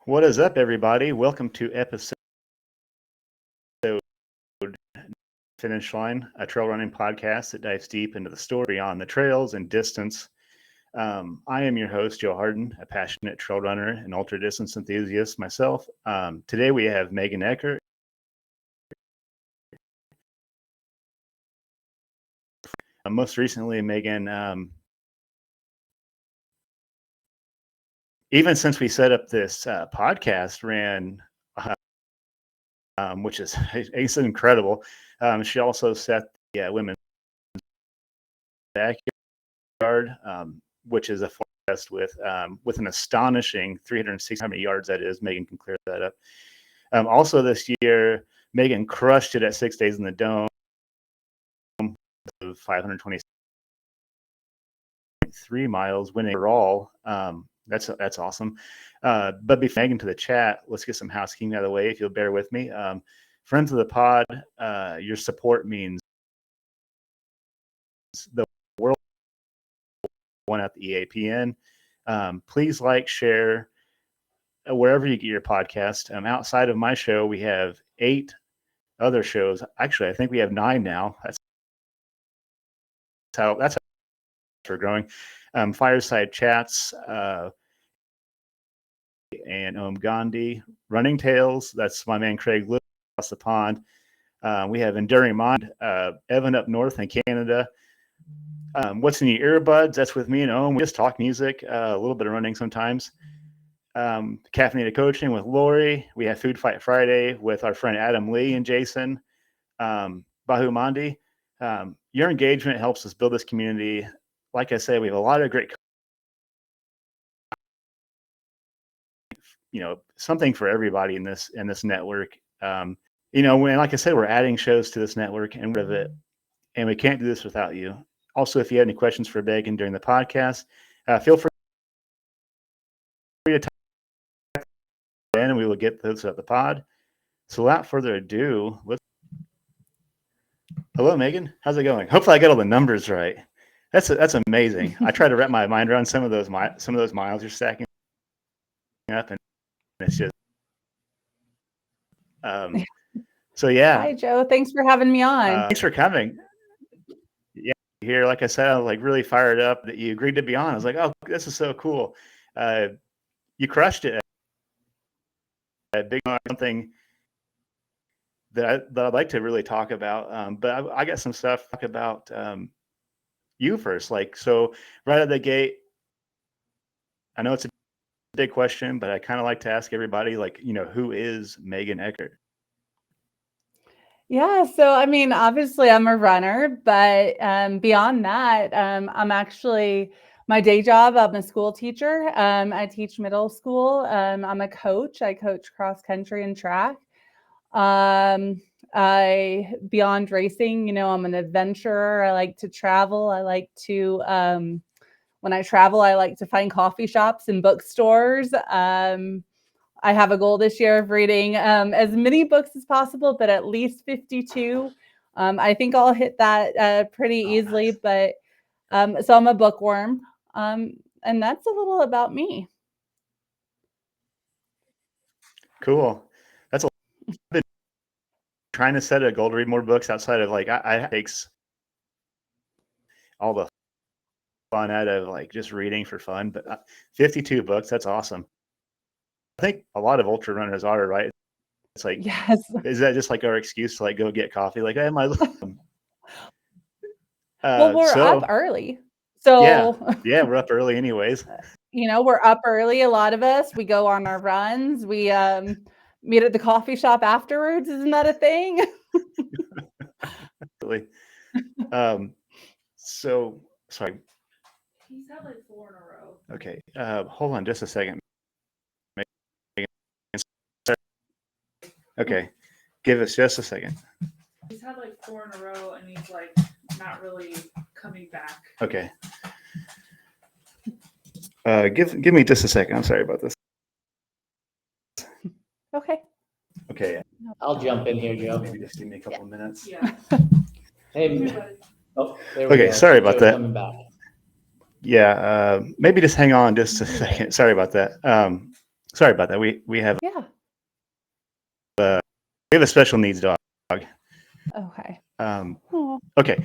What is up, everybody? Welcome to episode Finish Line, a trail running podcast that dives deep into the story beyond the trails and distance. I am your host, Joe Hardin, a passionate trail runner and ultra distance enthusiast myself. Today we have Meg Eckert. Most recently, Megan, even since we set up this podcast, ran, which is it's incredible. She also set the women's backyard, which is a test with an astonishing 360. How many yards that is? Megan can clear that up. Also this year, Megan crushed it at 6 days in the Dome, 523 miles, winning overall. That's awesome. But before Megan to the chat, let's get some housekeeping out of the way. If you'll bear with me, friends of the pod, your support means the world. One at the EAPN. Please like, share wherever you get your podcast. Outside of my show, we have 8 other shows. Actually, I think we have 9 now. That's how we're growing. Fireside chats and Gandhi, Running Tales. That's my man Craig lives across the pond. We have Enduring Mind, Evan up north in Canada. What's in your earbuds? That's with me and Owen. We just talk music, a little bit of running sometimes. Caffeinated Coaching with Lori. We have Food Fight Friday with our friend Adam Lee and Jason. Bahu Mandi. Your engagement helps us build this community. Like I say, we have a lot of great, something for everybody in this network. When, like I said, we're adding shows to this network and we can't do this without you. Also, if you have any questions for Megan during the podcast, feel free to type in and we will get those at the pod. So without further ado, hello, Megan. How's it going? Hopefully I got all the numbers right. That's amazing. I try to wrap my mind around some of those miles you're stacking up, and it's just so yeah. Hi, Joe. Thanks for having me on. Thanks for coming. Yeah, here, like I said, I was like really fired up that you agreed to be on. I was like, oh, this is so cool. You crushed it. Big something that I'd like to really talk about. But I got some stuff to talk about you first. Like, so right out the gate, I know it's a big question, but I kind of like to ask everybody, like, who is Megan Eckert? Yeah, so I mean, obviously I'm a runner, but beyond that, I'm actually my day job. I'm a school teacher. I teach middle school. I'm a coach. I coach cross country and track. I beyond racing, I'm an adventurer. I like to travel. I like to when I travel, I like to find coffee shops and bookstores. I have a goal this year of reading as many books as possible, but at least 52. I think I'll hit that pretty easily. Nice. But so I'm a bookworm, and that's a little about me. Cool. That's a. I've been trying to set a goal to read more books outside of like I takes all the fun out of like just reading for fun, but 52 books. That's awesome. I think a lot of ultra runners are, right? It's like, yes. Is that just like our excuse to like go get coffee? Like, hey, my. Well, we're up early, so yeah, we're up early, anyways. We're up early. A lot of us. We go on our runs. We meet at the coffee shop afterwards. Isn't that a thing? Really. So sorry. He's had like 4 in a row. Okay. Hold on just a second. Okay. Give us just a second. He's had like 4 in a row and he's like not really coming back. Okay. Give me just a second. I'm sorry about this. Okay. Okay. I'll jump in here, Joe. Maybe just give me a couple of minutes. Yeah. Hey. There we go. Sorry about that. Coming back. Yeah. Maybe just hang on just a second. Sorry about that. sorry about that. We have Yeah. a special needs dog. Okay. Um, Oh, okay,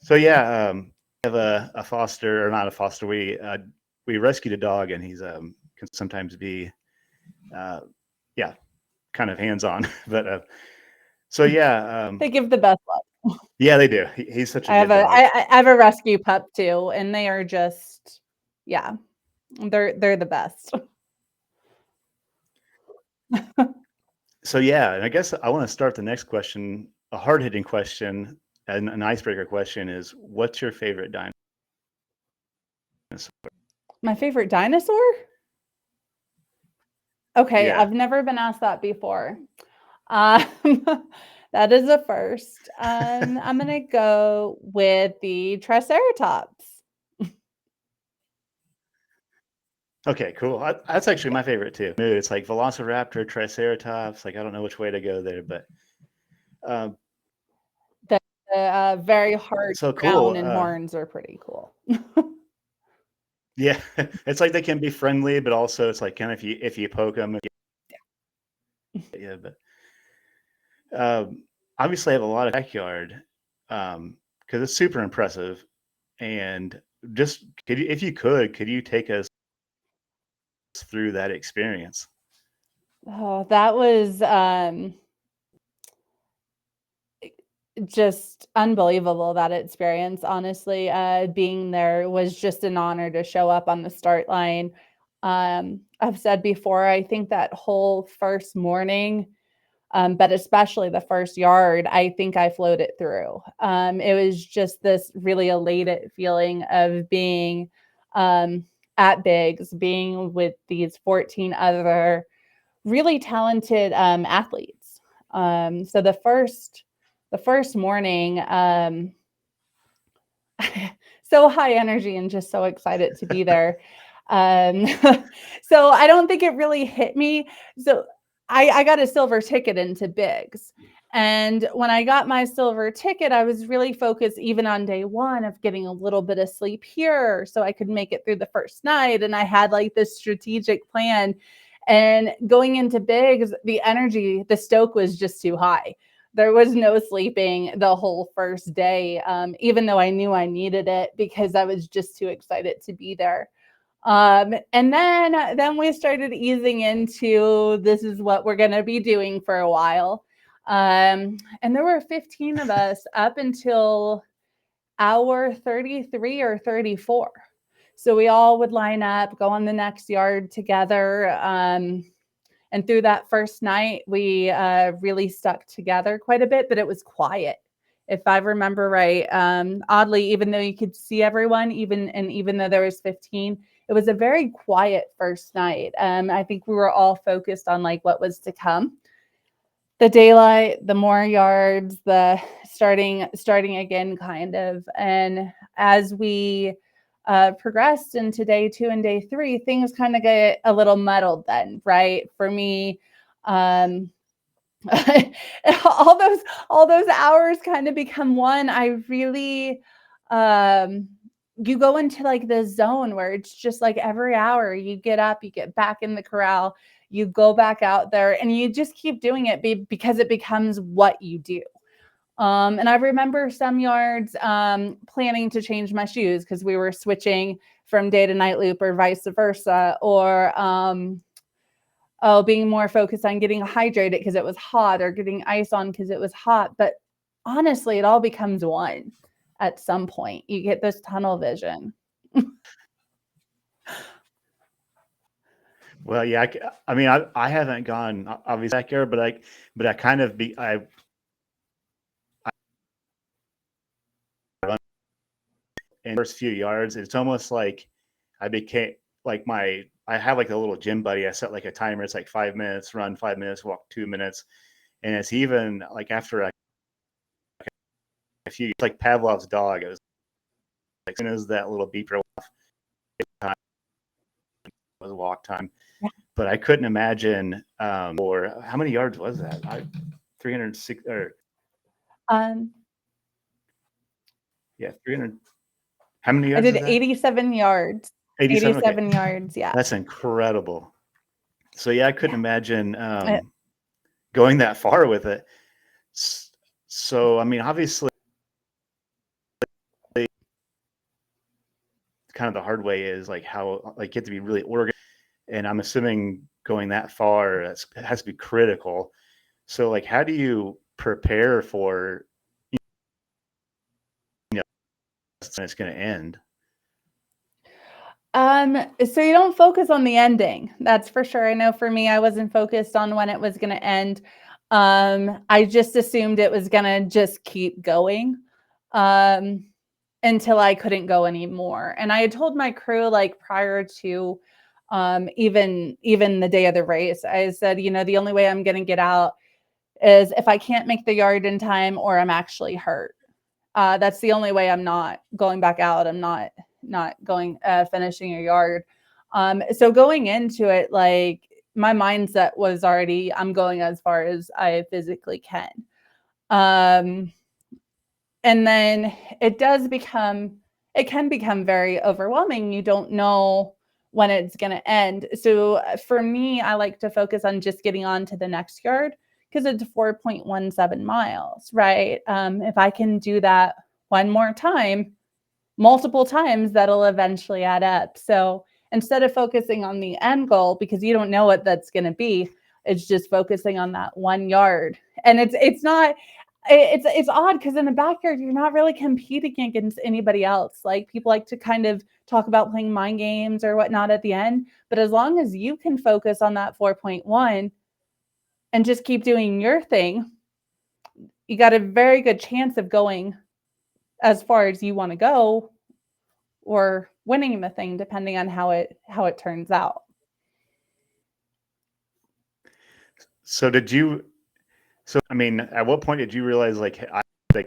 so yeah, we have a foster, or not a foster. We rescued a dog, and he's can sometimes be yeah, kind of hands on. But so yeah, they give the best love. yeah, they do. He's such a I have good a dog. I have a rescue pup too, and they are just yeah, they're the best. So yeah, and I guess I want to start the next question, a hard-hitting question, and an icebreaker question is, what's your favorite dinosaur? My favorite dinosaur? Okay, Yeah. I've never been asked that before. Um, that is a first. I'm gonna go with the Triceratops. Okay, cool. That's actually Yeah, my favorite too. It's like Velociraptor, Triceratops. Like I don't know which way to go there, but um, the very hard so crown cool. and horns are pretty cool. Yeah, it's like they can be friendly, but also it's like kind of if you poke them, yeah. But obviously, I have a lot of backyard because it's super impressive. And just if you could you take us through that experience? Oh, that was just unbelievable, that experience, honestly. Being there was just an honor to show up on the start line. I've said before, I think that whole first morning, but especially the first yard, I think I floated through. It was just this really elated feeling of being at Biggs, being with these 14 other really talented athletes. So the first morning, so high energy and just so excited to be there. Um, so I don't think it really hit me. So I got a silver ticket into Biggs. And when I got my silver ticket, I was really focused even on day one of getting a little bit of sleep here so I could make it through the first night. And I had like this strategic plan. And going into Biggs, the energy, the stoke was just too high. There was no sleeping the whole first day, even though I knew I needed it because I was just too excited to be there. And then we started easing into this is what we're going to be doing for a while. And there were 15 of us up until hour 33 or 34. So we all would line up, go on the next yard together. And through that first night, we really stuck together quite a bit, but it was quiet. If I remember right, oddly, even though you could see everyone, even though there was 15, it was a very quiet first night. I think we were all focused on like what was to come, the daylight, the more yards, the starting again, kind of. And as we progressed into day 2 and day 3, things kind of get a little muddled then, right? For me, um, all those hours kind of become one. I really, you go into like this zone where it's just like every hour you get up, you get back in the corral, you go back out there, and you just keep doing it because it becomes what you do. And I remember some yards planning to change my shoes because we were switching from day to night loop or vice versa, or being more focused on getting hydrated because it was hot, or getting ice on because it was hot. But honestly, it all becomes one at some point. You get this tunnel vision. Well, yeah, I mean, I haven't gone obviously back there, but I kind of in the first few yards, it's almost like I became like I have like a little gym buddy. I set like a timer. It's like 5 minutes, run 5 minutes, walk 2 minutes. And it's even like after a few, it's like Pavlov's dog. It was like, as soon as that little beeper off, it was walk time. But I couldn't imagine, or how many yards was that? 306 or Um, yeah, 300. How many I yards did is that? 87 yards. 87. Okay. 87 yards, yeah. That's incredible. So yeah, I couldn't imagine going that far with it. So I mean, obviously, kind of the hard way is like how like you have to be really organized, and I'm assuming going that far it has to be critical. So like, how do you prepare for when it's going to end? So you don't focus on the ending. That's for sure. I know for me, I wasn't focused on when it was going to end. I just assumed it was going to just keep going until I couldn't go anymore. And I had told my crew like prior to even the day of the race, I said, you know, the only way I'm going to get out is if I can't make the yard in time or I'm actually hurt. That's the only way I'm not going back out. I'm not going finishing a yard. So going into it, like my mindset was already, I'm going as far as I physically can. And then it can become very overwhelming. You don't know when it's going to end. So for me, I like to focus on just getting on to the next yard because it's 4.17 miles, right? If I can do that one more time, multiple times, that'll eventually add up. So instead of focusing on the end goal, because you don't know what that's going to be, it's just focusing on that 1 yard. And it's odd because in the backyard, you're not really competing against anybody else. Like people like to kind of talk about playing mind games or whatnot at the end. But as long as you can focus on that 4.1 and just keep doing your thing, you got a very good chance of going as far as you want to go or winning the thing, depending on how it turns out. So I mean, at what point did you realize like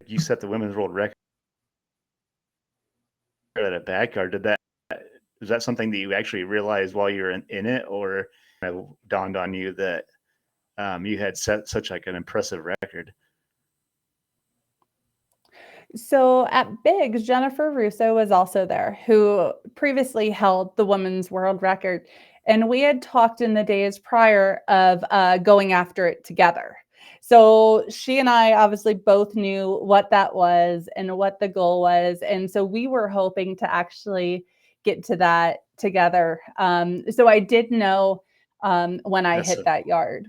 you set the women's world record at a backyard? Was that something that you actually realized while you were in it, or it dawned on you that you had set such like an impressive record? So at Biggs, Jennifer Russo was also there, who previously held the women's world record. And we had talked in the days prior of going after it together. So she and I obviously both knew what that was and what the goal was. And so we were hoping to actually get to that together. So I did know when I hit that yard.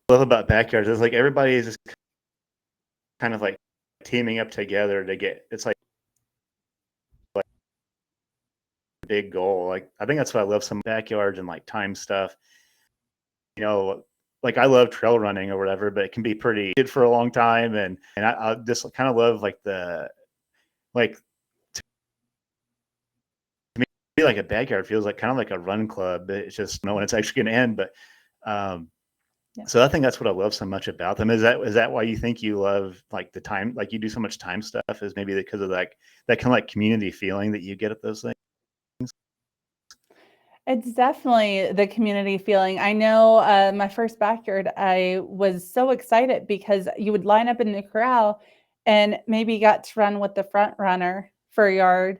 What I love about backyards is like everybody is just kind of like teaming up together to get, it's like a big goal. Like I think that's why I love some backyards and like time stuff. You know, like I love trail running or whatever, but it can be pretty good for a long time. And I just kind of love like like to me, like a backyard feels like kind of like a run club. It's just know when it's actually going to end. But so I think that's what I love so much about them. Is that why you think you love like the time, like you do so much time stuff, is maybe because of like that kind of like community feeling that you get at those things? It's definitely the community feeling. I know my first backyard, I was so excited because you would line up in the corral and maybe got to run with the front runner for a yard.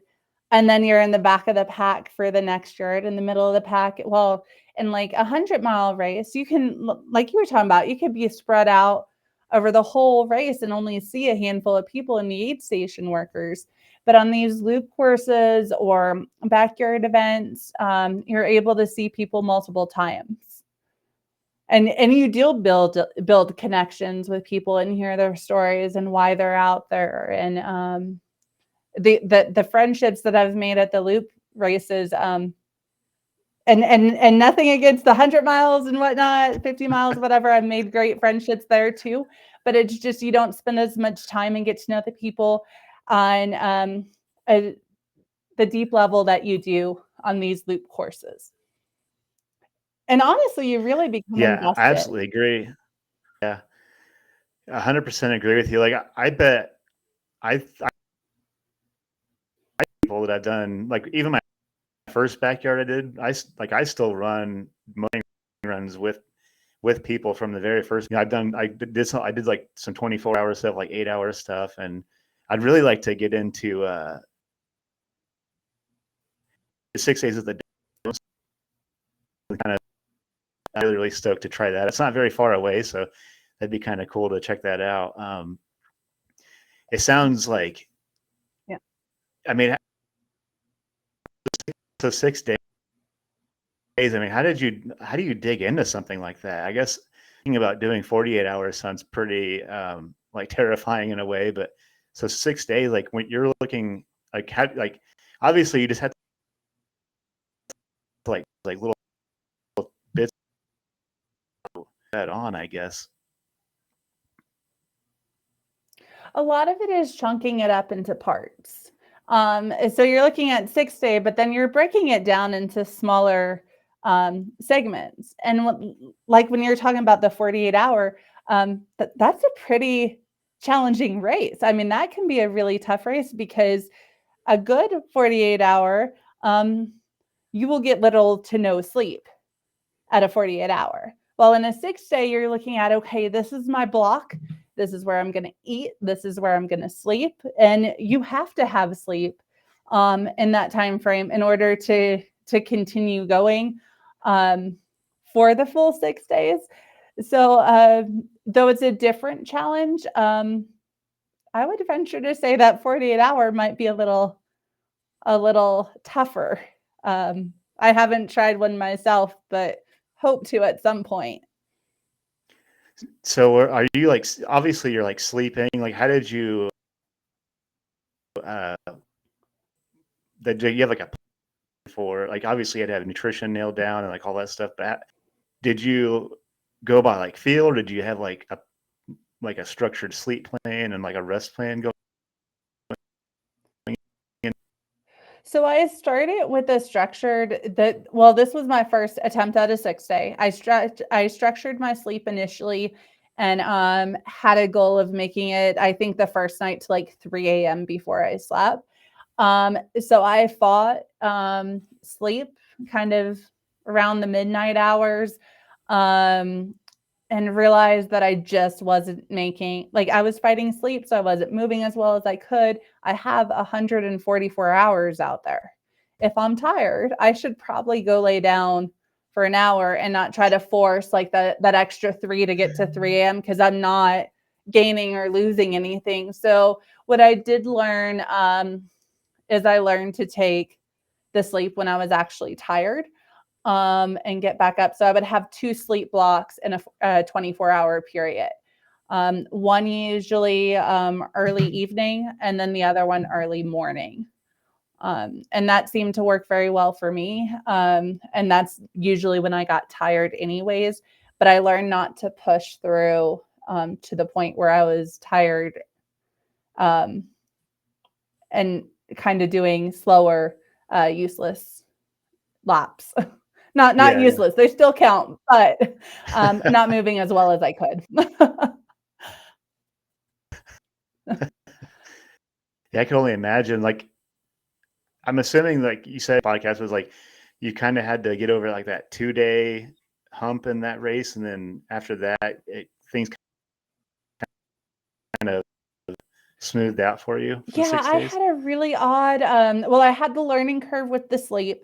And then you're in the back of the pack for the next yard, in the middle of the pack. Well, in like 100-mile race, you can, like you were talking about, you could be spread out over the whole race and only see a handful of people in the aid station workers. But on these loop courses or backyard events, you're able to see people multiple times. And you do build connections with people and hear their stories and why they're out there. And the friendships that I've made at the loop races, and nothing against the 100 miles and whatnot, 50 miles, whatever. I've made great friendships there too. But it's just you don't spend as much time and get to know the people on the deep level that you do on these loop courses. And honestly, you really become Yeah, I invested. absolutely agree. Yeah, 100% agree with you. Like I bet I people that I've done, like even my first backyard I did, I still run morning runs with people from the very first. You know, I did like some 24-hour stuff, like 8-hour stuff, and I'd really like to get into 6 days of the day, kind of I'm really, really stoked to try that. It's not very far away, so that'd be kind of cool to check that out. It sounds like, Yeah. I mean, so 6 days. I mean, how do you dig into something like that? I guess thinking about doing 48 hours sounds pretty like terrifying in a way, but so 6 days, like when you're looking like like obviously you just have to like little bits that on, I guess. A lot of it is chunking it up into parts. So you're looking at 6 day, but then you're breaking it down into smaller segments. And like when you're talking about the 48-hour, that's a pretty challenging race. I mean, that can be a really tough race because a good 48-hour, you will get little to no sleep at a 48-hour. Well, in a 6 day, you're looking at, okay, this is my block. This is where I'm going to eat. This is where I'm going to sleep. And you have to have sleep in that time frame in order to continue going for the full 6 days. So though it's a different challenge, I would venture to say that 48-hour might be a little tougher. I haven't tried one myself, but hope to at some point. So are you like, obviously you're like sleeping, like how did you you have like a for like obviously you had to have nutrition nailed down and like all that stuff, but did you go by like feel, or did you have like a structured sleep plan and like a rest plan going? So I started with a well, this was my first attempt at a 6 day. I structured my sleep initially and had a goal of making it, I think the first night to like 3 a.m. before I slept. So I fought sleep kind of around the midnight hours. And realized that I just wasn't making, like I was fighting sleep, so I wasn't moving as well as I could. I have 144 hours out there. If I'm tired, I should probably go lay down for an hour and not try to force like that extra 3 to get to 3 a.m. because I'm not gaining or losing anything. So what I did learn is I learned to take the sleep when I was actually tired. And get back up. So I would have 2 sleep blocks in a 24-hour period. One usually early evening, and then the other one early morning. And that seemed to work very well for me. And that's usually when I got tired anyways. But I learned not to push through to the point where I was tired and kind of doing slower, useless laps. Not useless. They still count, but not moving as well as I could. Yeah, I can only imagine. Like, I'm assuming, like you said, podcast was like you kind of had to get over like that 2 day hump in that race, and then after that, things kind of smoothed out for you for Yeah, 6 days. I had a really odd, well, I had the learning curve with the sleep.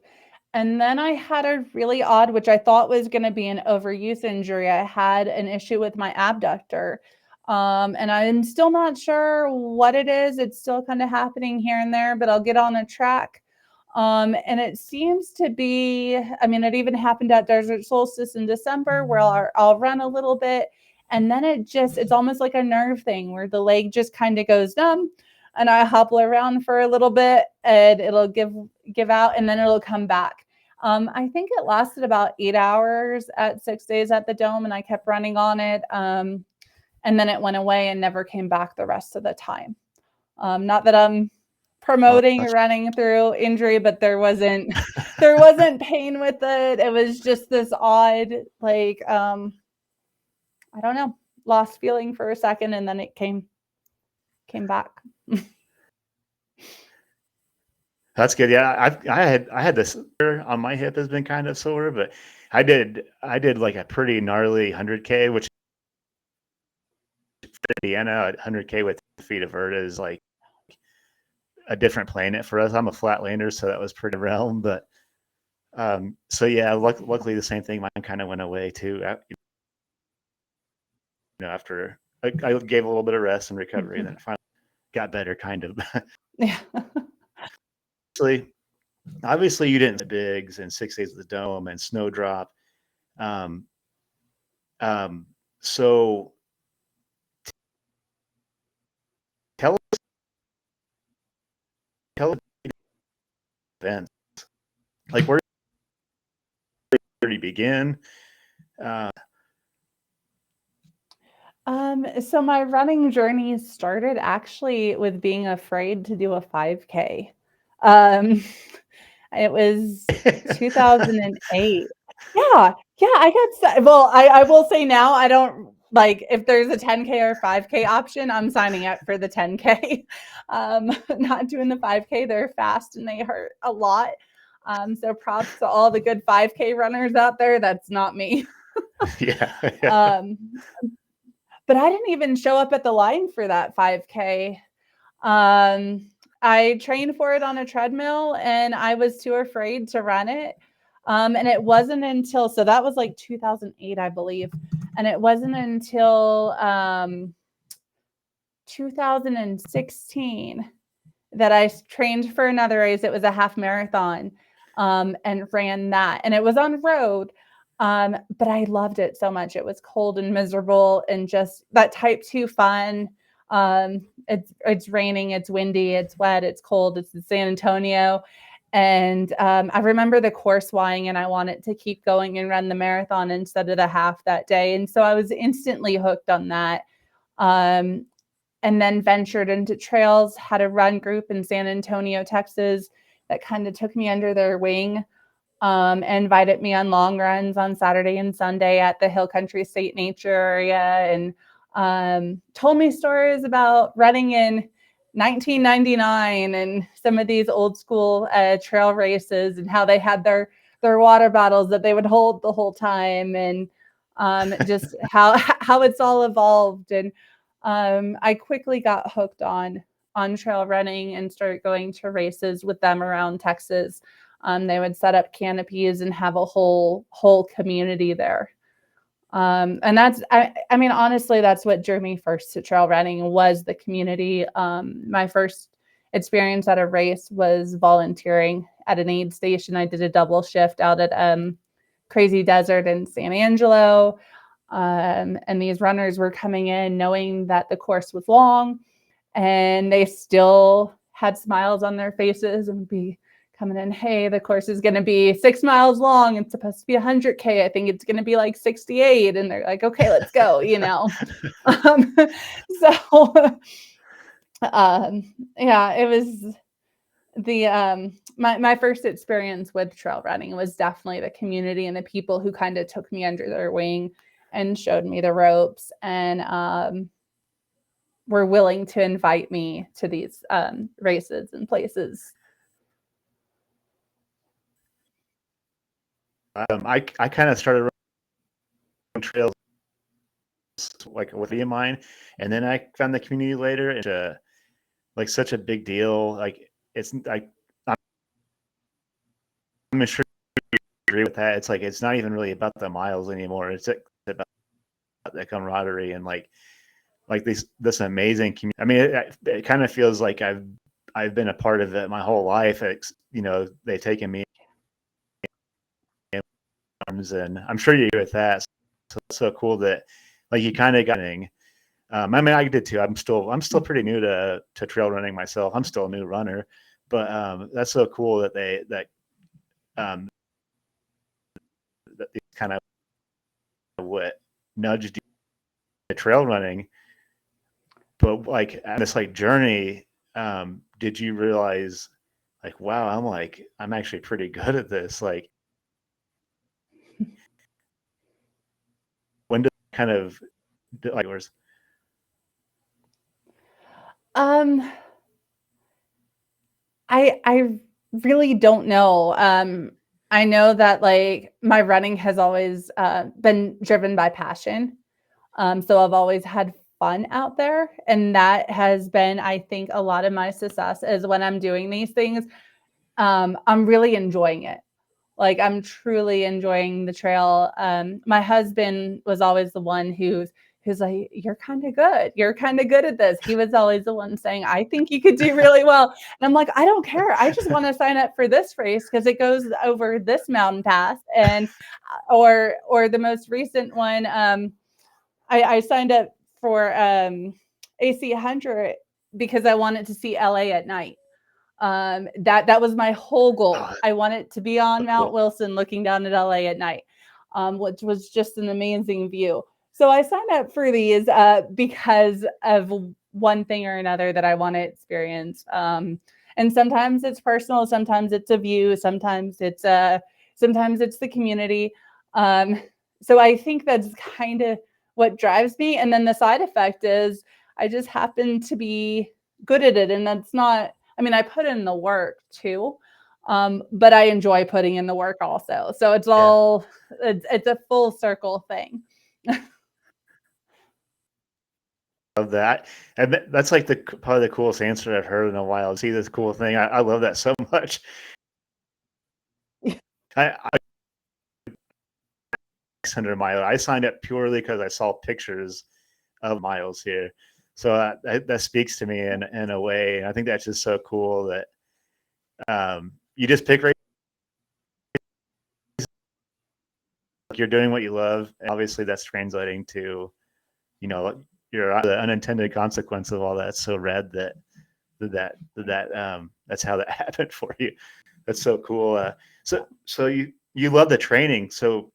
And then I had a really odd, which I thought was going to be an overuse injury. I had an issue with my abductor. And I'm still not sure what it is. It's still kind of happening here and there, but I'll get on a track. And it seems to be, I mean, it even happened at Desert Solstice in December where I'll run a little bit. And then it's almost like a nerve thing where the leg just kind of goes numb and I hobble around for a little bit and it'll give out and then it'll come back. I think it lasted about 8 hours at 6 days at the Dome and I kept running on it. And then it went away and never came back the rest of the time. Not that I'm promoting running through injury, but there wasn't pain with it. It was just this odd, like, I don't know, lost feeling for a second and then it came back. That's good. Yeah, I had this on my hip has been kind of sore, but I did like a pretty gnarly 100K, which Indiana 100K with feet of vert is like a different planet for us. I'm a flatlander, so that was pretty realm, but So yeah, luckily the same thing. Mine kind of went away too. After I gave a little bit of rest and recovery, and then it finally got better, kind of. Yeah. Obviously, you didn't the bigs and 6 days of the dome and snowdrop. So tell us events, like where did you begin? So my running journey started actually with being afraid to do a 5K. It was 2008. Yeah, well, I will say now I don't like if there's a 10K or 5K option, I'm signing up for the 10K. Not doing the 5K. They're fast and they hurt a lot. So props to all the good 5K runners out there. That's not me. Yeah. But I didn't even show up at the line for that 5K. I trained for it on a treadmill and I was too afraid to run it. And it wasn't until, so that was like 2008, I believe. And it wasn't until 2016 that I trained for another race. It was a half marathon and ran that. And it was on road. But I loved it so much. It was cold and miserable and just that type 2 fun. It's raining, it's windy, it's wet, it's cold, it's in San Antonio. And I remember the course lying and I wanted to keep going and run the marathon instead of the half that day. And so I was instantly hooked on that. And then ventured into trails, had a run group in San Antonio, Texas that kind of took me under their wing. Invited me on long runs on Saturday and Sunday at the Hill Country State Nature area and told me stories about running in 1999 and some of these old school trail races and how they had their water bottles that they would hold the whole time and just how it's all evolved. And I quickly got hooked on trail running and started going to races with them around Texas. They would set up canopies and have a whole community there. And that's, I mean, honestly, that's what drew me first to trail running was the community. My first experience at a race was volunteering at an aid station. I did a double shift out at Crazy Desert in San Angelo. And these runners were coming in knowing that the course was long and they still had smiles on their faces and would be coming in, hey, the course is going to be 6 miles long. It's supposed to be 100K. I think it's going to be like 68. And they're like, okay, let's go, you know? Yeah, it was the, my first experience with trail running was definitely the community and the people who kind of took me under their wing and showed me the ropes and were willing to invite me to these races and places. I kind of started running trails like with a mine, and then I found the community later. It's like such a big deal. Like it's like I'm sure you agree with that. It's like it's not even really about the miles anymore. It's about the camaraderie and like this amazing community. I mean, it kind of feels like I've been a part of it my whole life. They've taken me in arms, and I'm sure you agree with that. So it's so cool that like you kind of got. I mean, I did too. I'm still pretty new to trail running myself. I'm still a new runner, but that's so cool that that kind of what nudged you to trail running. But like on this like journey, did you realize like, wow, I'm actually pretty good at this? Like, when did kind of like yours? I really don't know. I know that like my running has always been driven by passion. So I've always had fun out there. And that has been, I think, a lot of my success is when I'm doing these things, I'm really enjoying it. Like I'm truly enjoying the trail. My husband was always the one who's like, you're kind of good. You're kind of good at this. He was always the one saying, I think you could do really well. And I'm like, I don't care. I just want to sign up for this race because it goes over this mountain pass. And or the most recent one, I signed up for AC 100 because I wanted to see LA at night. That was my whole goal. Oh, I wanted to be on so Mount cool. Wilson looking down at LA at night, which was just an amazing view. So I signed up for these because of one thing or another that I want to experience. And sometimes it's personal, sometimes it's a view, sometimes it's the community. So I think that's kind of what drives me. And then the side effect is I just happen to be good at it, and that's not. I mean, I put in the work too, but I enjoy putting in the work also. So it's all it's a full circle thing. Love that. And that's like probably the coolest answer I've heard in a while. See this cool thing. I love that so much. I 600 mile. I signed up purely because I saw pictures of miles here. So that speaks to me in a way. And I think that's just so cool that you just pick right. You're doing what you love. And obviously, that's translating to, your the unintended consequence of all that. So rad that's how that happened for you. That's so cool. So you love the training. So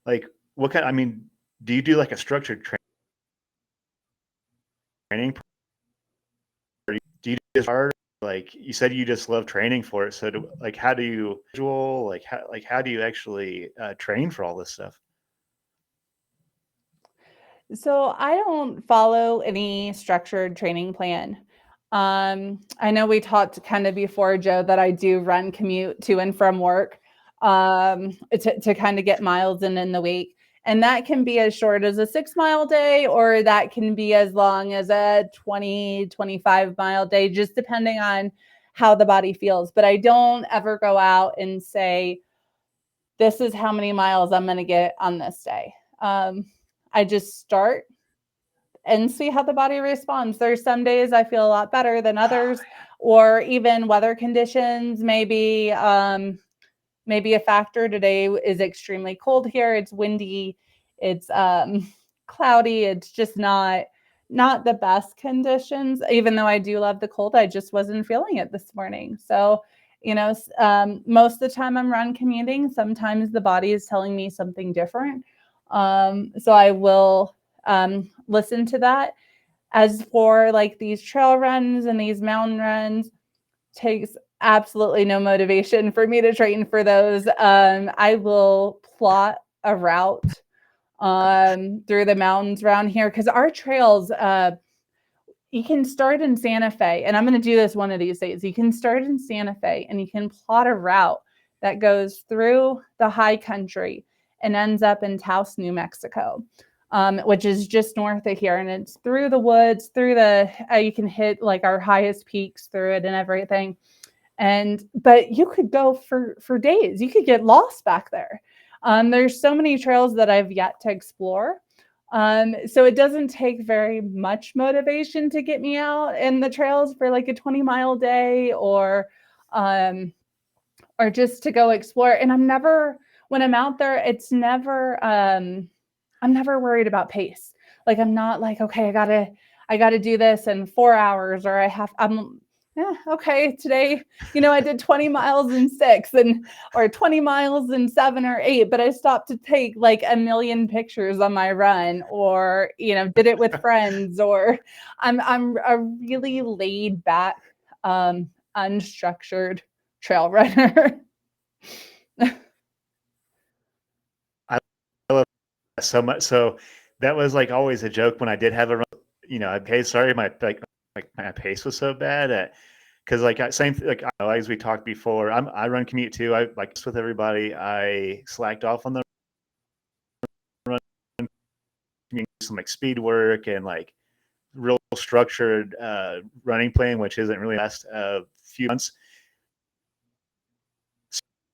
like what kind? I mean, do you do like a structured training? Or do you just hard? Like you said, you just love training for it. So how do you visual? How do you actually train for all this stuff? So I don't follow any structured training plan. I know we talked kind of before, Joe, that I do run commute to and from work to kind of get miles in the week. And that can be as short as a 6 mile day, or that can be as long as a 25 mile day, just depending on how the body feels. But I don't ever go out and say, this is how many miles I'm going to get on this day. I just start and see how the body responds. There's some days I feel a lot better than others, or even weather conditions. Maybe a factor. Today is extremely cold here. It's windy. It's cloudy. It's just not the best conditions. Even though I do love the cold, I just wasn't feeling it this morning. So, most of the time I'm run commuting. Sometimes the body is telling me something different. So I will listen to that. As for like these trail runs and these mountain runs, takes absolutely no motivation for me to train for those. I will plot a route through the mountains around here because our trails, you can start in Santa Fe, and I'm going to do this one of these days. You can start in Santa Fe and you can plot a route that goes through the high country and ends up in Taos, New Mexico, which is just north of here. And it's through the woods, through you can hit like our highest peaks through it and everything. But you could go for days. You could get lost back there. There's so many trails that I've yet to explore. So it doesn't take very much motivation to get me out in the trails for like a 20-mile day or just to go explore. And when I'm out there, I'm never worried about pace. Like I'm not like, okay, I gotta do this in 4 hours, or okay, today, I did 20 miles in 6 or 20 miles in 7 or 8, but I stopped to take like a million pictures on my run, or, did it with friends, or I'm a really laid back, unstructured trail runner. I love that so much. So that was like always a joke when I did have a run. Okay, sorry, my pace was so bad. Because same like as we talked before, I run commute too. I like with everybody. I slacked off on the run, some like speed work and like real structured running plan, which isn't really last a few months.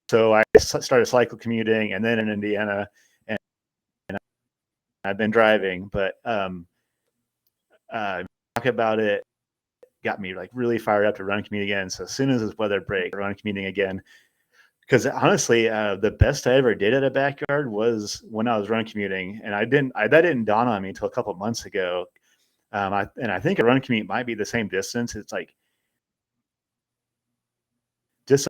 so I started cycle commuting, and then in Indiana, and I've been driving. But talk about it got me like really fired up to run commute again. So as soon as this weather break, run commuting again. Because honestly, the best I ever did at a backyard was when I was run commuting, and that didn't dawn on me until a couple of months ago. I think a run commute might be the same distance. It's like just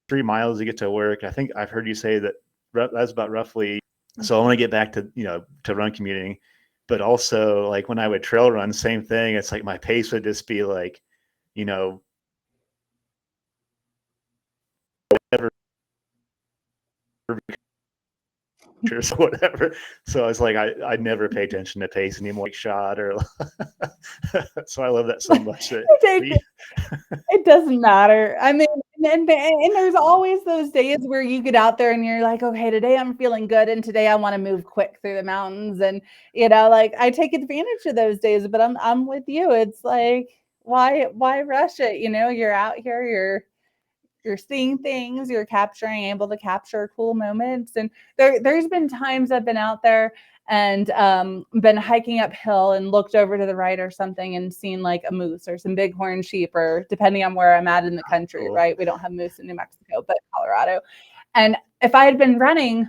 3 miles to get to work. I think I've heard you say that that's about roughly. So I want to get back to to run commuting, but also like when I would trail run, same thing. It's like my pace would just be like, whatever, or whatever. So I was like, I never pay attention to pace anymore, like shot or. So I love that so much. It doesn't matter. I mean, and there's always those days where you get out there and you're like, okay, today I'm feeling good, and today I want to move quick through the mountains, and like I take advantage of those days. But I'm with you. It's like, why rush it? You're out here, you're seeing things, you're able to capture cool moments. And there's been times I've been out there and been hiking uphill and looked over to the right or something and seen like a moose or some bighorn sheep, or depending on where I'm at in the country, Cool. right? We don't have moose in New Mexico, but Colorado. And if I had been running,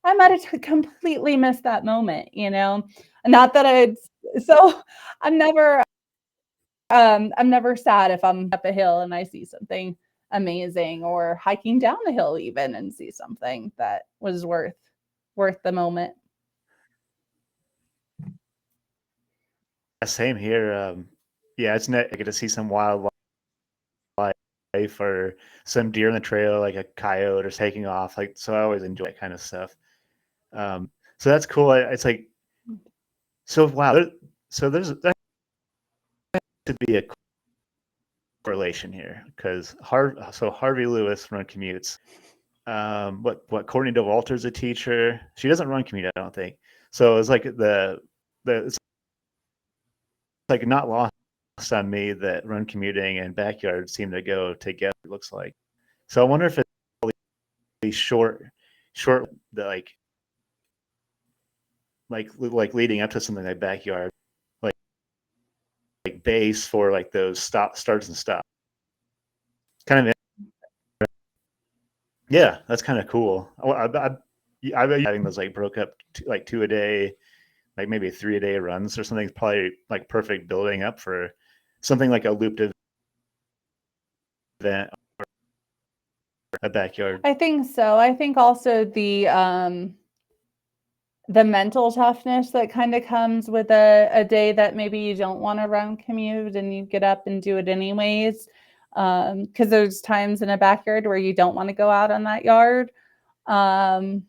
I might have completely missed that moment, Not that I'm never sad if I'm up a hill and I see something amazing, or hiking down the hill even and see something that was worth the moment. Same here. Yeah, it's neat. I get to see some wildlife or some deer in the trail, like a coyote or taking off. Like, so I always enjoy that kind of stuff. So that's cool. It's like, so wow. So there to be a correlation here, because Harvey Lewis run commutes. What Courtney DeWalter's a teacher. She doesn't run commute, I don't think. So it's like it's like not lost on me that run commuting and backyard seem to go together. It looks like. So I wonder if it's really short, like leading up to something like backyard, like base for like those starts and stops. Kind of, yeah, that's kind of cool. I've been having those like broke up like 2 a day, like maybe 3 a day runs or something. Probably like perfect building up for something like a looped event or a backyard. I think so. I think also the mental toughness that kind of comes with a day that maybe you don't want to run commute and you get up and do it anyways. Because there's times in a backyard where you don't want to go out on that yard. And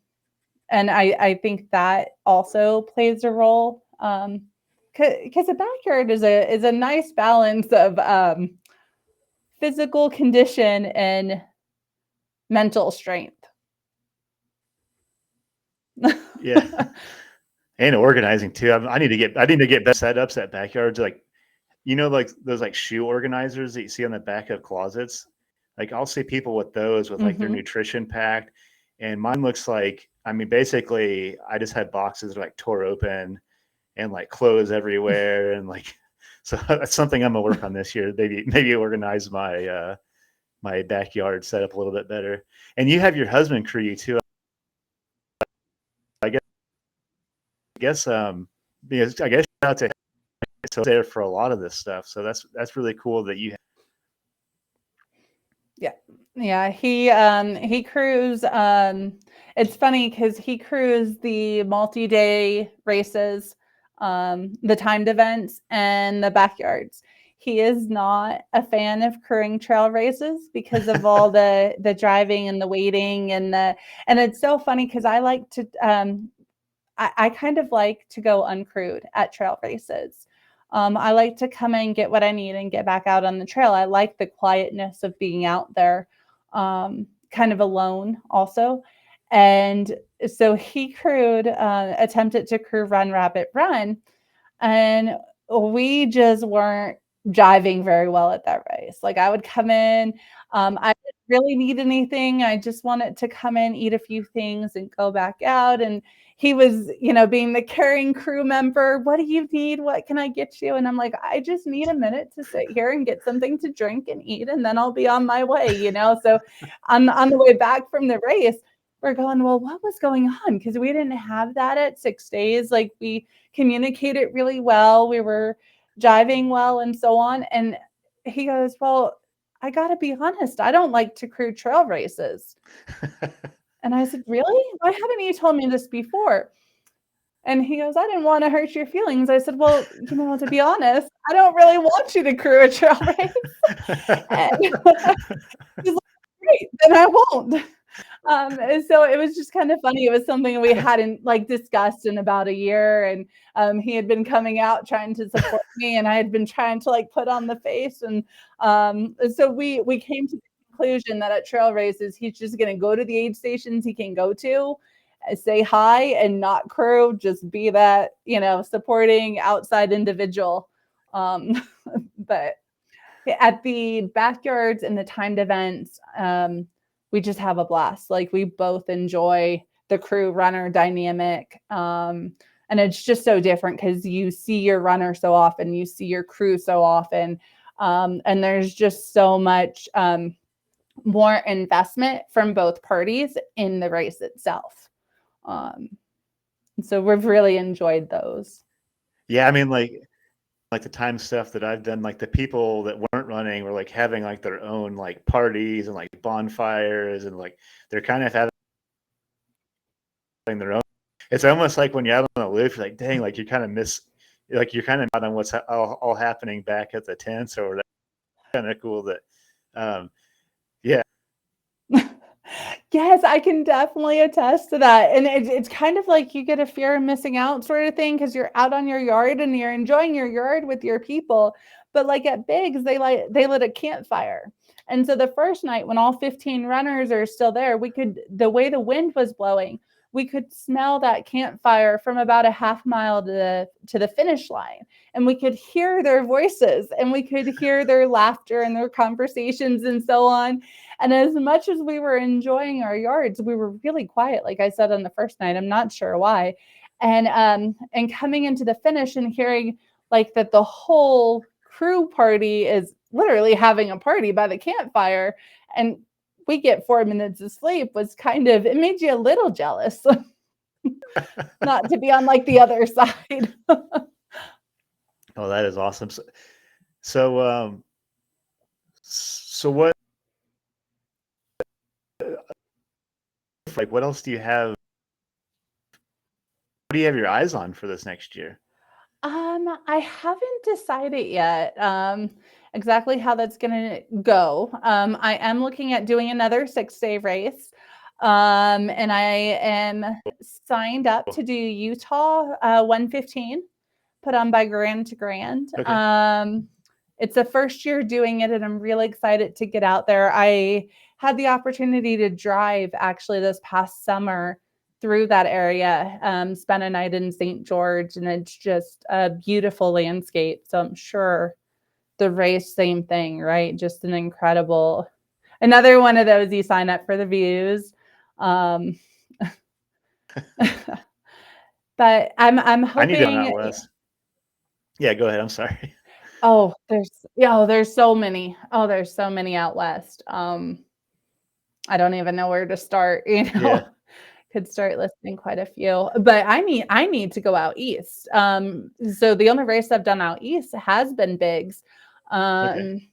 I think that also plays a role. Because a backyard is a nice balance of physical condition and mental strength. Yeah. And organizing too. I need to get better setups at backyards, like like those like shoe organizers that you see on the back of closets. Like I'll see people with those with like their nutrition packed, and mine looks like, basically I just had boxes that like tore open and like clothes everywhere, and like, so that's something I'm gonna work on this year. Maybe organize my my backyard setup a little bit better. And you have your husband crew you too. I guess because I guess shout out to him, so there for a lot of this stuff. So that's really cool that you have. Yeah, he crews. It's funny because he crews the multi-day races, the timed events, and the backyards. He is not a fan of crewing trail races because of all the driving and the waiting and it's so funny because I like to I kind of like to go uncrewed at trail races. I like to come in, get what I need, and get back out on the trail. I like the quietness of being out there, kind of alone also. And so he attempted to crew Run Rabbit Run, and we just weren't jiving very well at that race. Like I would come in, I didn't really need anything. I just wanted to come in, eat a few things, and go back out. And he was, being the caring crew member. What do you need? What can I get you? And I'm like, I just need a minute to sit here and get something to drink and eat, and then I'll be on my way. So on the way back from the race, we're going, well, what was going on? Because we didn't have that at 6 days. Like we communicated really well. We were jiving well and so on. And he goes, well, I got to be honest, I don't like to crew trail races. And I said, really? Why haven't you told me this before? And he goes, I didn't want to hurt your feelings. I said, well, to be honest, I don't really want you to crew a trail race. And he's like, great, then I won't. And so it was just kind of funny. It was something we hadn't discussed in about a year. And he had been coming out trying to support me, and I had been trying to put on the face. And so we came to the conclusion that at trail races, he's just going to go to the aid stations he can go to, say hi and not crew, just be that, supporting outside individual. But at the backyards and the timed events, we just have a blast. Like we both enjoy the crew runner dynamic. And it's just so different because you see your runner so often, you see your crew so often. And there's just so much more investment from both parties in the race itself. So we've really enjoyed those. Yeah, I mean, like the time stuff that I've done, like the people that weren't running were having their own parties and bonfires, and they're kind of having their own. It's almost like when you're out on the lift, you're dang, you kind of miss, you're kind of not on what's all happening back at the tents, or that's kind of cool that, yeah. Yes, I can definitely attest to that. And it's kind of like you get a fear of missing out sort of thing because you're out on your yard and you're enjoying your yard with your people. But at Biggs, they lit a campfire. And so the first night when all 15 runners are still there, the way the wind was blowing, we could smell that campfire from about a half mile to the finish line. And we could hear their voices, and we could hear their laughter and their conversations and so on. And as much as we were enjoying our yards, we were really quiet, like I said on the first night. I'm not sure why. And coming into the finish and hearing that the whole crew party is literally having a party by the campfire, and we get 4 minutes of sleep, was it made you a little jealous not to be on the other side. Oh, that is awesome. So what, what else do you have? What do you have your eyes on for this next year? I haven't decided yet exactly how that's going to go. I am looking at doing another 6-day race. And I am signed up to do Utah 115, put on by Grand to Grand. Okay. It's the first year doing it, and I'm really excited to get out there. I had the opportunity to drive actually this past summer through that area, spent a night in St. George, and it's just a beautiful landscape. So I'm sure the race, same thing, right? Just an incredible, another one of those you sign up for the views. But I'm hoping. I need to go out west. Yeah, go ahead. I'm sorry. Oh, there's so many. Oh, there's so many out west. I don't even know where to start. Yeah. Could start listing quite a few, but I need to go out east. So the only race I've done out east has been Biggs. Okay.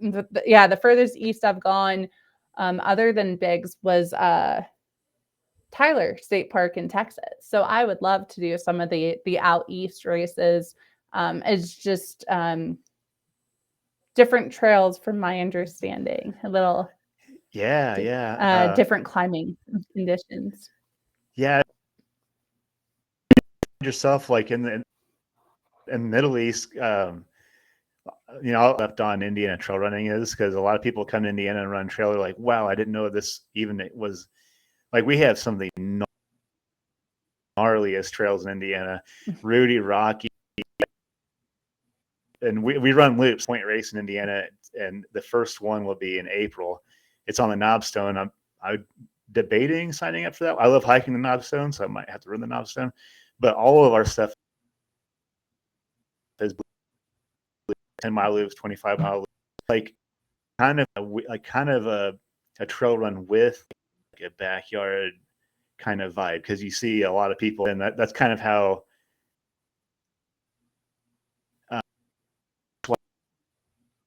The furthest east I've gone, other than Biggs, was Tyler State Park in Texas. So I would love to do some of the out east races. It's just different trails from my understanding, a little different climbing conditions. Yeah, yourself in the Middle East. Left on Indiana trail running is because a lot of people come to Indiana and run trail. They're like, wow, I didn't know this even it was we have some of the gnarliest trails in Indiana. Rudy, Rocky, and we run loops, point race in Indiana, and the first one will be in April. It's on the Knobstone. I'm debating signing up for that. I love hiking the Knobstone, so I might have to run the Knobstone. But all of our stuff is 10-mile loops, 25-mile loops, like kind of a trail run with like a backyard kind of vibe, because you see a lot of people, and that's kind of how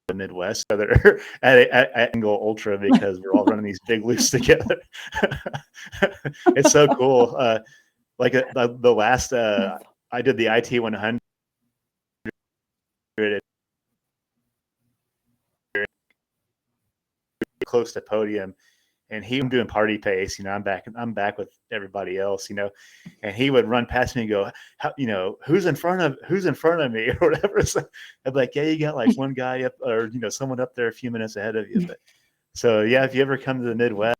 the Midwest, so they're at Angle Ultra, because we're all running these big loops together. It's so cool. Like the last I did the IT 100 close to podium, and he was doing party pace. I'm back with everybody else, and he would run past me and go, who's in front of me or whatever. So I'd be like, yeah, you got like one guy up, or someone up there a few minutes ahead of you. But so yeah, if you ever come to the Midwest,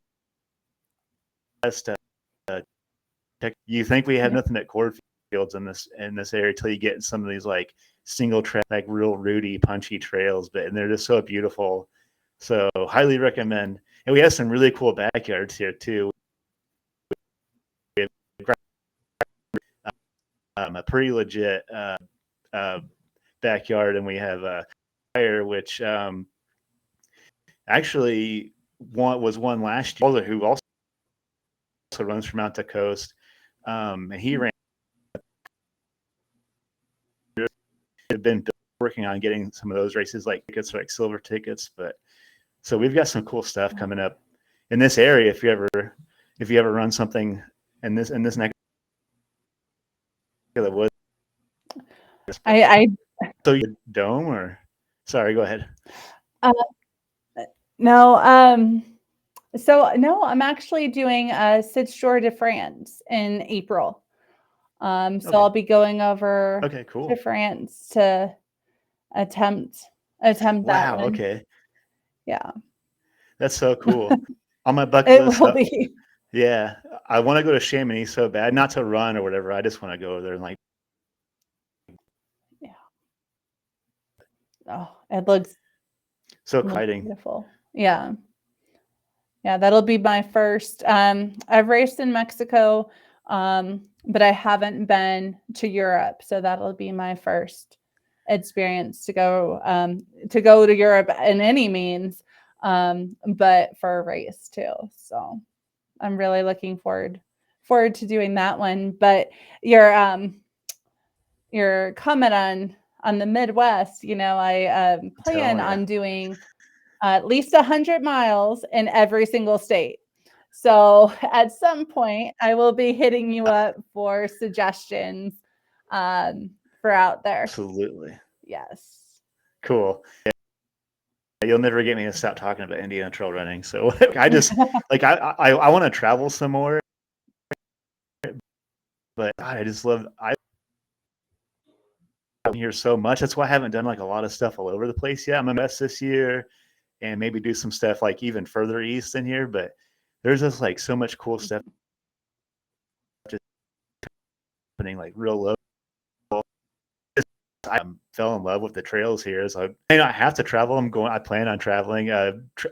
you think we have nothing at cornfields in this area till you get in some of these like single track, like real rooty, punchy trails, and they're just so beautiful. So highly recommend. And we have some really cool backyards here too. We have a pretty legit backyard, and we have a fire, which actually was one last year, who also runs from out the coast, and he ran. Have been working on getting some of those races, like tickets, like silver tickets, but so we've got some cool stuff coming up in this area. If you ever run something in this neck of the woods, I so you dome, or sorry, go ahead. No, so no, I'm actually doing Sitz Tour de France in April. So Okay. I'll be going over Cool. to France to attempt that Wow. one. Okay. Yeah. That's so cool. On my bucket It list. will be. Yeah. I want to go to Chamonix so bad, not to run or whatever. I just want to go there and like. Yeah. Oh, it looks so exciting. Beautiful. Yeah. Yeah, that'll be my first. I've raced in Mexico, but I haven't been to Europe, so that'll be my first experience to go to Europe in any means, but for a race too. So I'm really looking forward to doing that one. But your comment on the Midwest, I plan on doing at least 100 miles in every single state. So at some point, I will be hitting you up for suggestions for out there. Absolutely. Yes. Cool. Yeah. You'll never get me to stop talking about Indiana trail running. So I just like I want to travel some more, but God, I just love I'm here so much. That's why I haven't done like a lot of stuff all over the place yet. I'm gonna mess this year and maybe do some stuff like even further east in here, but there's just like so much cool stuff just happening like real low. I fell in love with the trails here, so I may not have to travel. I plan on traveling.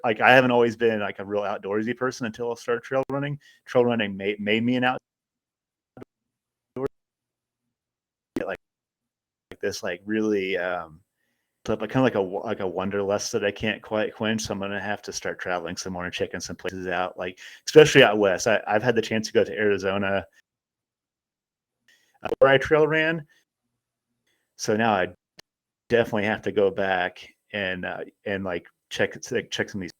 Like I haven't always been like a real outdoorsy person until I started trail running. Trail running made me an outdoor, like this, like really kind of like a wanderlust that I can't quite quench. So I'm gonna have to start traveling some more and checking some places out, like especially out west. I've had the chance to go to Arizona, where I trail ran. So now I definitely have to go back and like check some of these.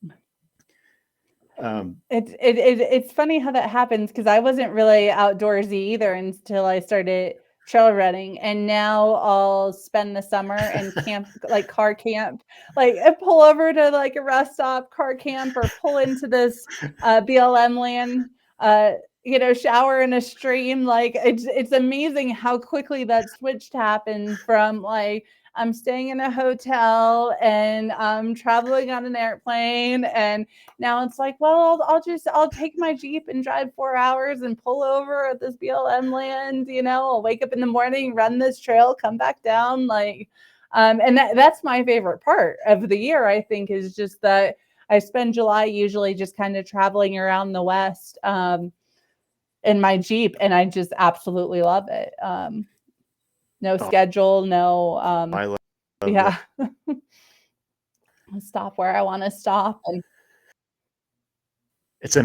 It's funny how that happens, because I wasn't really outdoorsy either until I started trail running, and now I'll spend the summer and camp, like car camp, like I pull over to like a rest stop, car camp, or pull into this BLM land, shower in a stream. Like it's amazing how quickly that switch happened from like I'm staying in a hotel and I'm traveling on an airplane, and now it's like, well, I'll take my Jeep and drive 4 hours and pull over at this BLM land. I'll wake up in the morning, run this trail, come back down. Like, And that's my favorite part of the year, I think, is just that I spend July usually just kind of traveling around the West in my Jeep, and I just absolutely love it. No schedule, no, I love yeah. I'll stop where I want to stop. And it's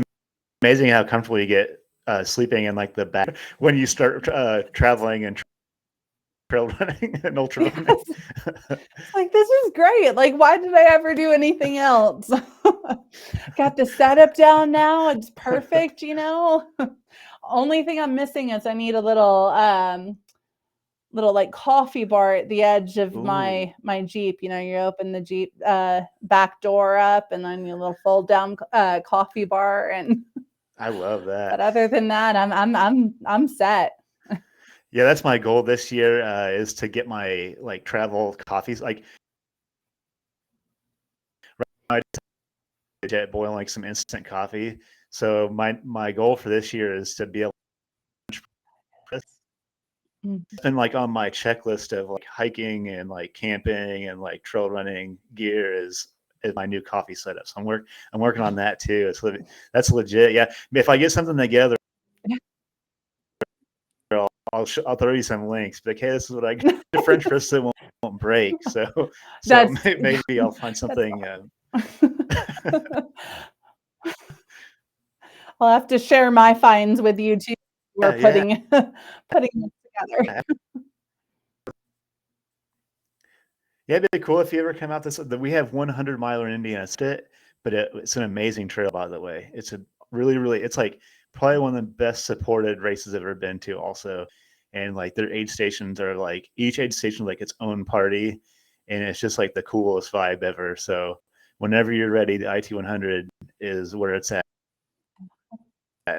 amazing how comfortable you get sleeping in like the back when you start traveling and trail running and ultra running. It's like, this is great. Like, why did I ever do anything else? Got the setup down now. It's perfect, you know. Only thing I'm missing is I need a little like coffee bar at the edge of my Jeep. You know, you open the Jeep back door up, and then your little fold down coffee bar. And I love that. But other than that, I'm set. Yeah, that's my goal this year is to get my like travel coffees. Like I just boil like some instant coffee. So my goal for this year is to be able to it's been like on my checklist of like hiking and like camping and like trail running gear is my new coffee setup. So I'm working on that too. That's legit. Yeah. If I get something together, I'll throw you some links. But okay, this is what I got. The French press that won't break. So maybe I'll find something. I'll have to share my finds with you too. We're putting it together. Yeah, it'd be cool if you ever come out we have 100 miler in Indiana State, but it's an amazing trail, by the way. It's a really, it's like probably one of the best supported races I've ever been to also. And like their aid stations are like, each aid station is like its own party. And it's just like the coolest vibe ever. So whenever you're ready, the IT 100 is where it's at.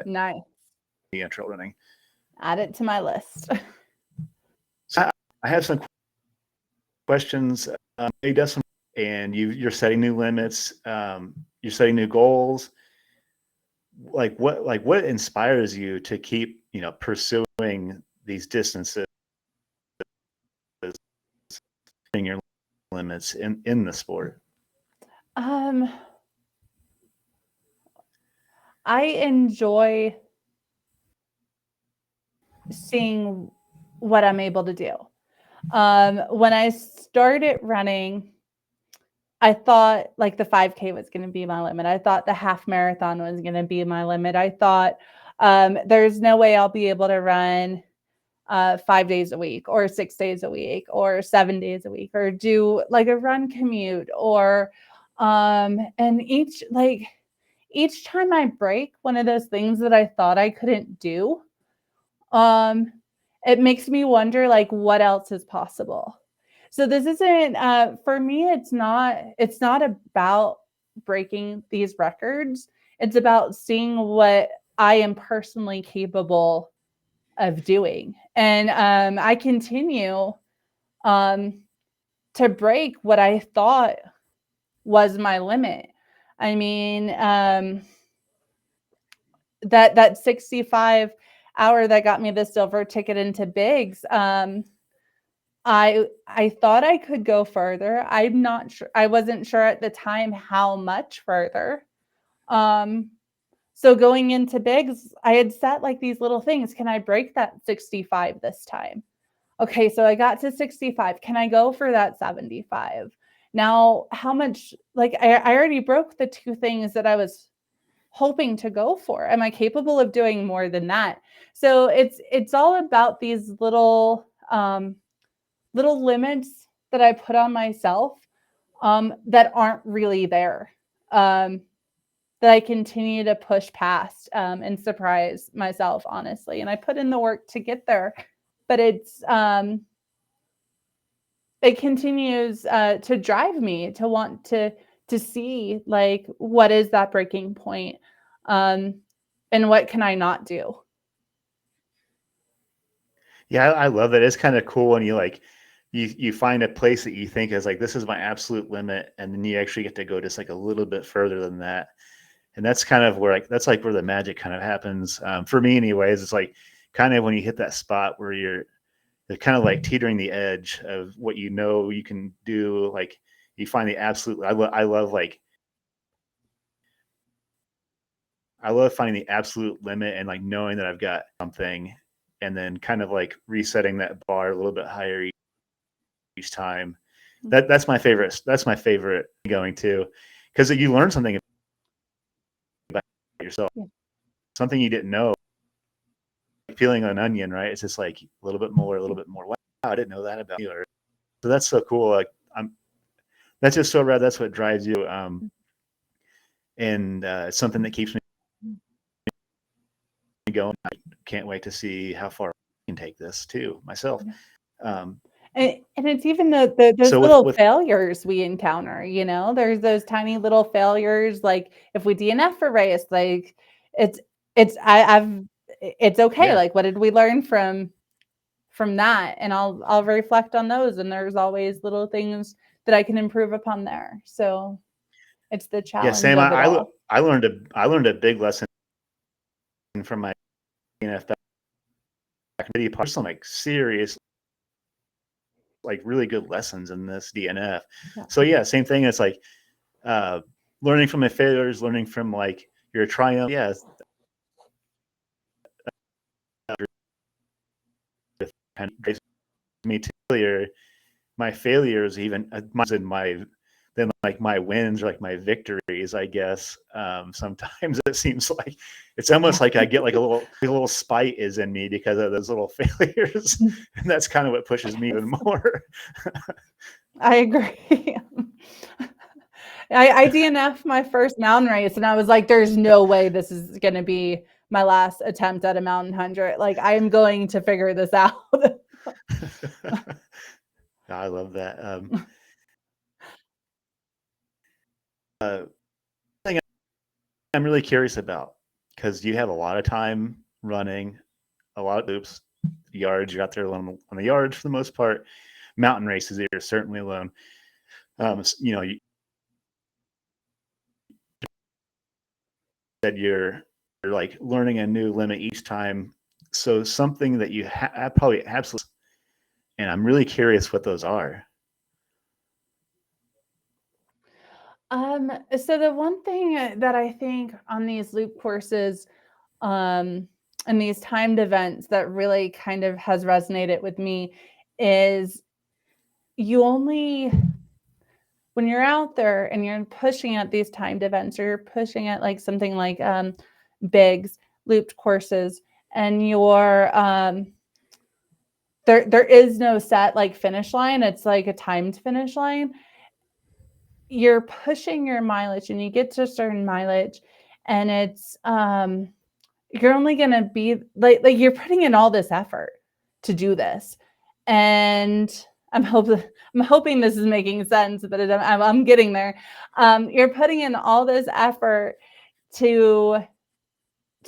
Nice. Trail running. Add it to my list. So I have some questions. And you're setting new limits. You're setting new goals. Like what inspires you to keep pursuing these distances, your limits in the sport? I enjoy seeing what I'm able to do. When I started running, I thought like the 5K was going to be my limit. I thought the half marathon was going to be my limit. I thought there's no way I'll be able to run 5 days a week or 6 days a week or 7 days a week or do like a run commute or and each time I break one of those things that I thought I couldn't do, it makes me wonder like what else is possible. So this isn't for me, it's not about breaking these records. It's about seeing what I am personally capable of doing. And I continue to break what I thought was my limit. I mean, that 65 hour that got me the silver ticket into Bigs, I thought I could go further. I'm not sure. I wasn't sure at the time how much further. So going into Bigs, I had set like these little things. Can I break that 65 this time? Okay, so I got to 65. Can I go for that 75? Now, how much, like I already broke the two things that I was hoping to go for. Am I capable of doing more than that? So it's all about these little limits that I put on myself that aren't really there. That I continue to push past and surprise myself, honestly. And I put in the work to get there, but it continues to drive me to want to see like what is that breaking point, and what can I not do? Yeah, I love it. It's kind of cool when you find a place that you think is like, this is my absolute limit, and then you actually get to go just like a little bit further than that. And that's kind of where that's like where the magic kind of happens. For me anyways, it's like kind of when you hit that spot where they're kind of like teetering the edge of what you know you can do. Like you find the absolute. I love finding the absolute limit and like knowing that I've got something, and then kind of like resetting that bar a little bit higher each time. That's my favorite. That's my favorite going to, because you learn something about yourself, something you didn't know. Peeling an onion, right? It's just like a little bit more, a little bit more. Wow, I didn't know that about you. So that's so cool. Like that's just so rad. That's what drives you. And it's something that keeps me going. I can't wait to see how far I can take this too myself. And it's even those So little failures we encounter, there's those tiny little failures. Like if we DNF a race, like it's okay. Yeah. Like, what did we learn from that? And I'll reflect on those. And there's always little things that I can improve upon there. So it's the challenge. Yeah, Sam, of it all. I learned a big lesson from my DNF back in some like serious, like really good lessons in this DNF. Yeah. So yeah, same thing. It's like learning from my failures, learning from like your triumph. Yeah. Me too. My failures even than like my wins or like my victories, I guess. Sometimes it seems like it's almost like I get like a little spite is in me because of those little failures, and that's kind of what pushes me even more. I agree. I DNF my first mountain race, and I was like, "There's no way this is going to be my last attempt at a mountain 100. Like, I am going to figure this out." I love that. Thing I'm really curious about, because you have a lot of time running, a lot of loops, yards. You're out there alone on the yards for the most part. Mountain races, you're certainly alone. You said you're like learning a new limit each time. So something that you probably absolutely, and I'm really curious what those are. So the one thing that I think on these loop courses, and these timed events that really kind of has resonated with me is when you're out there and you're pushing at these timed events, or you're pushing at like something like bigs, looped courses, and you're there is no set like finish line. It's like a timed finish line. You're pushing your mileage, and you get to a certain mileage, and it's you're only going to be like you're putting in all this effort to do this. And I'm hoping this is making sense, but I'm getting there. You're putting in all this effort to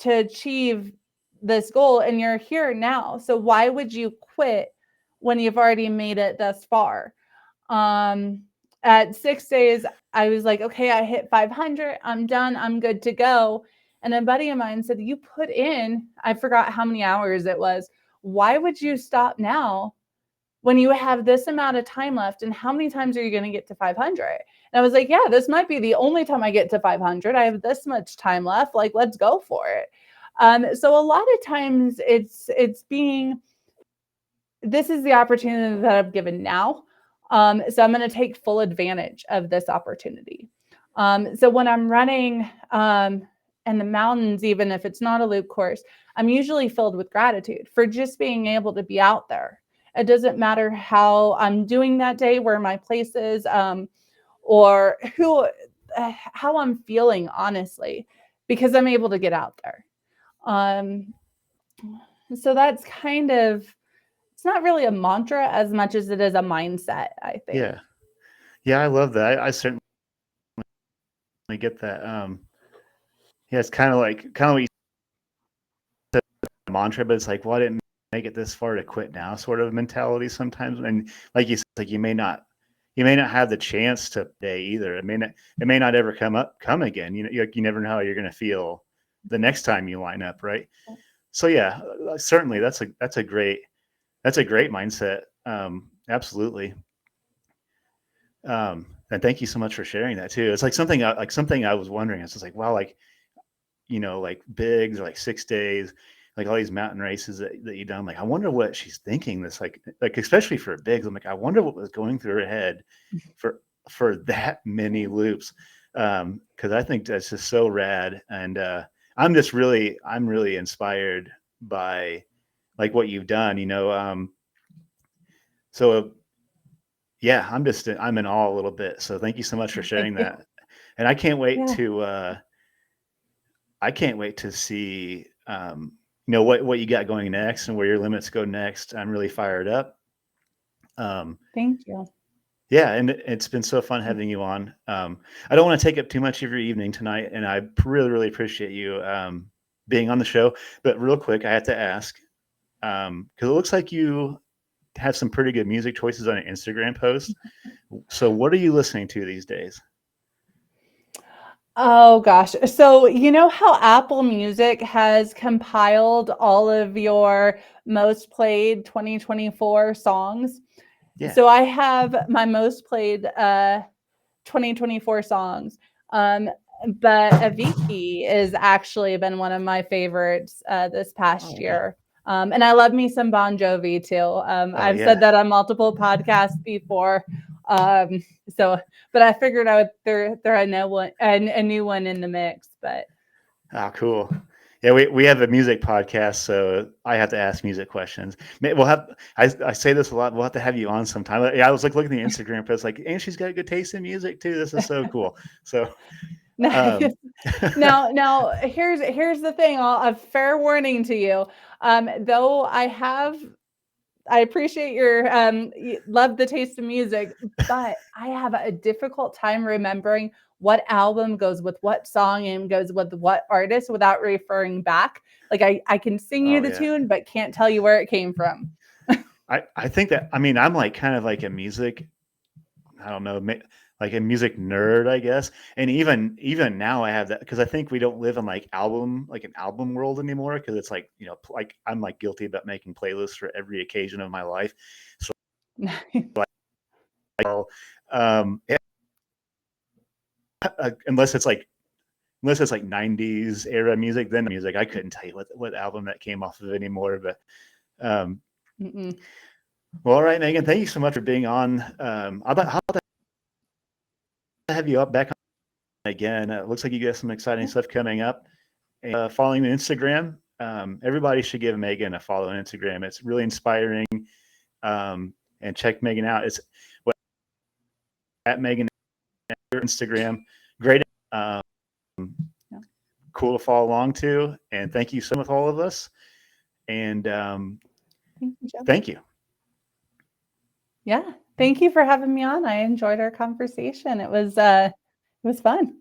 achieve this goal, and you're here now. So why would you quit when you've already made it thus far? At 6 days, I was like, okay, I hit 500. I'm done. I'm good to go. And a buddy of mine said, you put in, I forgot how many hours it was. Why would you stop now when you have this amount of time left? And how many times are you going to get to 500? And I was like, yeah, this might be the only time I get to 500. I have this much time left. Like, let's go for it. So a lot of times it's being, this is the opportunity that I'm given now. So I'm going to take full advantage of this opportunity. So when I'm running in the mountains, even if it's not a loop course, I'm usually filled with gratitude for just being able to be out there. It doesn't matter how I'm doing that day, where my place is, or how I'm feeling, honestly, because I'm able to get out there. So that's kind of, it's not really a mantra as much as it is a mindset, I think. Yeah, I love that. I certainly get that. Yeah, it's kind of what you said, mantra, but it's like, well, I didn't make it this far to quit now, sort of mentality sometimes. And like you said, like you may not have the chance to day either. It may not ever come again. You never know how you're going to feel the next time you line up, right? So yeah, certainly that's a great That's a great mindset. Absolutely. And thank you so much for sharing that too. It's like something I was wondering. It's just like, wow, like, like bigs or like 6 days, like all these mountain races that you've done. Like, I wonder what she's thinking this, like, especially for bigs. I'm like, I wonder what was going through her head for that many loops. Cause I think that's just so rad. And, I'm really inspired by like what you've done, so yeah, I'm in awe a little bit. So thank you so much for sharing Thank you. that. And Yeah. I can't wait to see, what you got going next and where your limits go next. I'm really fired up. Thank you. Yeah, and it's been so fun having you on. I don't want to take up too much of your evening tonight, and I really, really appreciate you being on the show. But real quick, I have to ask, because it looks like you have some pretty good music choices on an Instagram post. So, what are you listening to these days? Oh gosh. So, you know how Apple Music has compiled all of your most played 2024 songs? Yeah. So I have my most played 2024 songs. But Avicii has actually been one of my favorites this past year. And I love me some Bon Jovi too. I've said that on multiple podcasts before. But I figured I would throw a new one in the mix. But Cool. Yeah, we have a music podcast, so I have to ask music questions. We'll have I say this a lot. We'll have to have you on sometime. Yeah, I was like looking at the Instagram post, like, and she's got good taste in music too. This is so cool. So nice. Now here's the thing. A fair warning to you. Though I appreciate your love the taste of music, but I have a difficult time remembering what album goes with what song and goes with what artist without referring back. Like I can sing you the tune, but can't tell you where it came from. I think that, I mean, I'm like kind of like a music, I don't know, like a music nerd, I guess. And even now I have that because I think we don't live in like an album world anymore, because it's like, like I'm like guilty about making playlists for every occasion of my life. So yeah, unless it's like 90s era music, then music, I couldn't tell you what album that came off of anymore. But well, all right, Megan, thank you so much for being on. I'll have you up back on again. It looks like you got some exciting stuff coming up. Following the Instagram, everybody should give Megan a follow on Instagram. It's really inspiring. And check Megan out. It's at Megan Instagram. Great. Cool to follow along to. And thank you so much with all of us. And thank you. Yeah. Thank you for having me on. I enjoyed our conversation. It was fun.